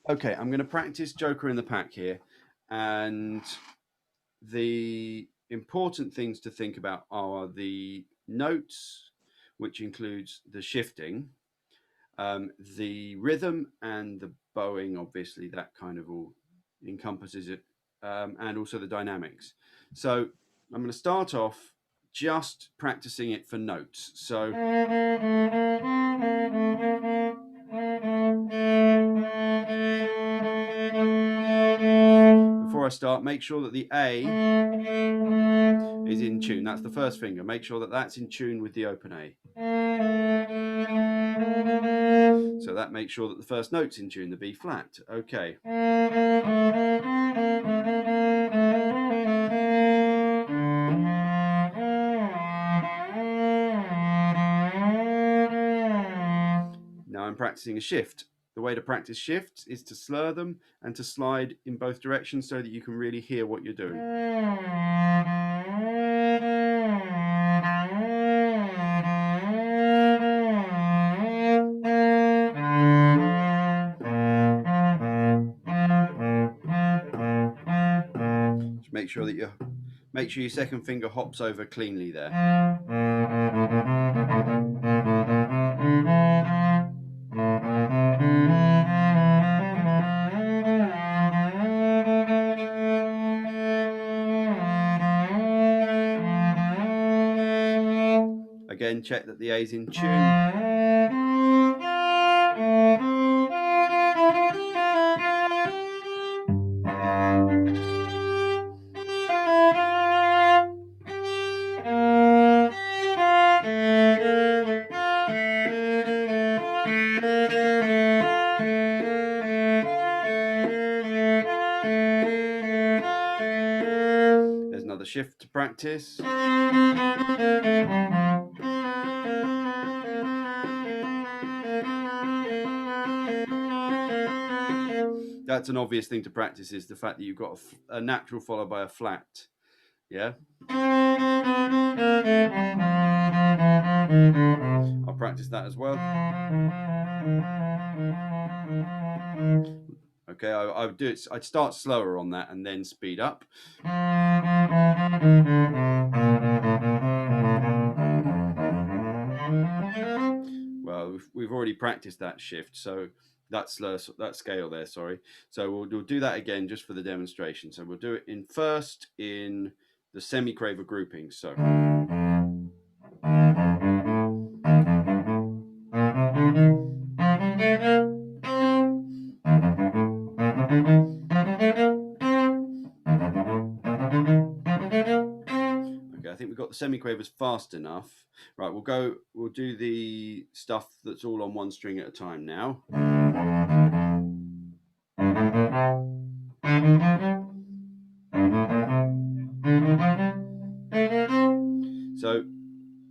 Okay, I'm going to practice Joker in the Pack here, and the important things to think about are the notes, which includes the shifting, the rhythm, and the bowing. Obviously, that kind of all encompasses it, and also the dynamics. So I'm going to start off just practicing it for notes. So before I start, make sure that the A is in tune. That's the first finger. Make sure that that's in tune with the open A. So that makes sure that the first note's in tune, the B flat. Okay. Now I'm practicing a shift. The way to practice shifts is to slur them and to slide in both directions so that you can really hear what you're doing. Just make sure your second finger hops over cleanly there. Again, check that the A is in tune. There's another shift to practice. That's an obvious thing to practice, is the fact that you've got a natural followed by a flat. Yeah. I'll practice that as well. Okay, I would do it. I'd start slower on that and then speed up. Well, we've already practiced that shift, so that scale there. Sorry. So we'll do that again just for the demonstration. So we'll do it first in the semicraver grouping. So. I think we've got the semiquavers fast enough. Right, we'll do the stuff that's all on one string at a time now. So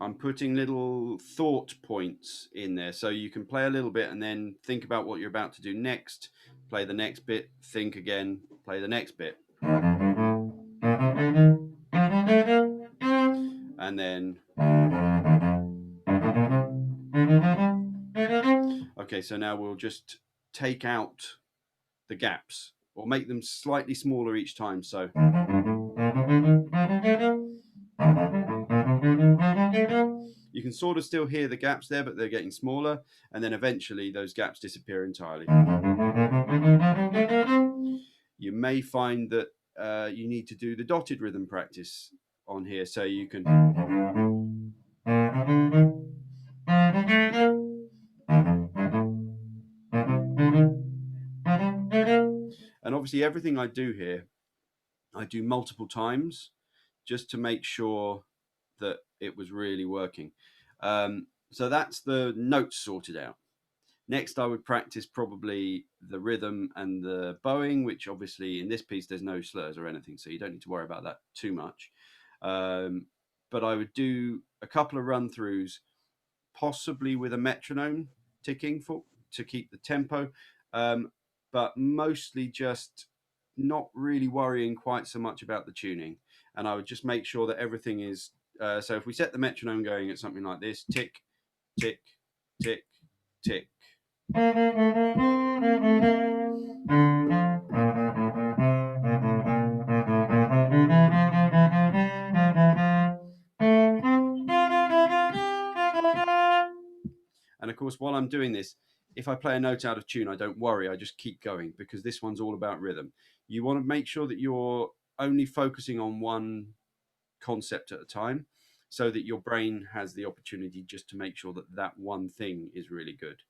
I'm putting little thought points in there, so you can play a little bit and then think about what you're about to do next, play the next bit, think again, play the next bit. And then, okay, so now we'll just take out the gaps or make them slightly smaller each time. So you can sort of still hear the gaps there, but they're getting smaller, and then eventually those gaps disappear entirely. You may find that you need to do the dotted rhythm practice on here, so you can. And obviously everything I do here, I do multiple times just to make sure that it was really working. So that's the notes sorted out. Next, I would practice probably the rhythm and the bowing, which obviously in this piece there's no slurs or anything, so you don't need to worry about that too much. But I would do a couple of run-throughs, possibly with a metronome ticking to keep the tempo, but mostly just not really worrying quite so much about the tuning. And I would just make sure that everything is. So if we set the metronome going at something like this, tick, tick, tick, tick. course, while I'm doing this, if I play a note out of tune, I don't worry. I just keep going, because this one's all about rhythm. You want to make sure that you're only focusing on one concept at a time, so that your brain has the opportunity just to make sure that that one thing is really good.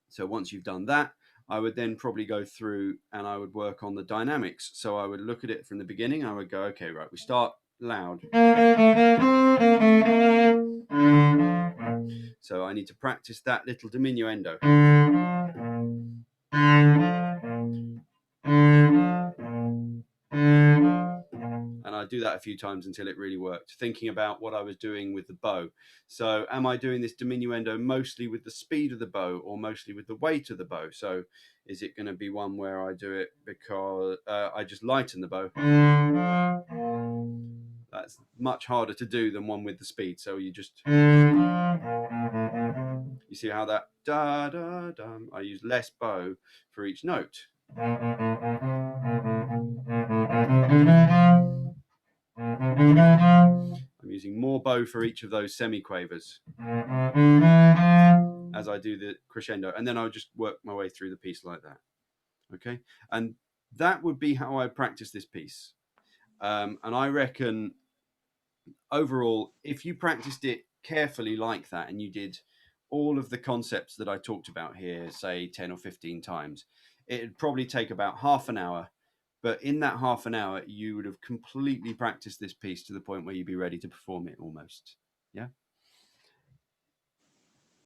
So once you've done that, I would then probably go through and I would work on the dynamics. So I would look at it from the beginning. I would go, okay, right, we start loud. So I need to practice that little diminuendo. And I do that a few times until it really worked, thinking about what I was doing with the bow. So am I doing this diminuendo mostly with the speed of the bow or mostly with the weight of the bow? So is it going to be one where I do it because I just lighten the bow? That's much harder to do than one with the speed. So you just, you see how that da da da, I use less bow for each note. I'm using more bow for each of those semiquavers as I do the crescendo, and then I'll just work my way through the piece like that. Okay, and that would be how I practice this piece. And I reckon overall, if you practiced it carefully like that and you did all of the concepts that I talked about here, say 10 or 15 times, it'd probably take about half an hour. But in that half an hour, you would have completely practiced this piece to the point where you'd be ready to perform it almost. Yeah.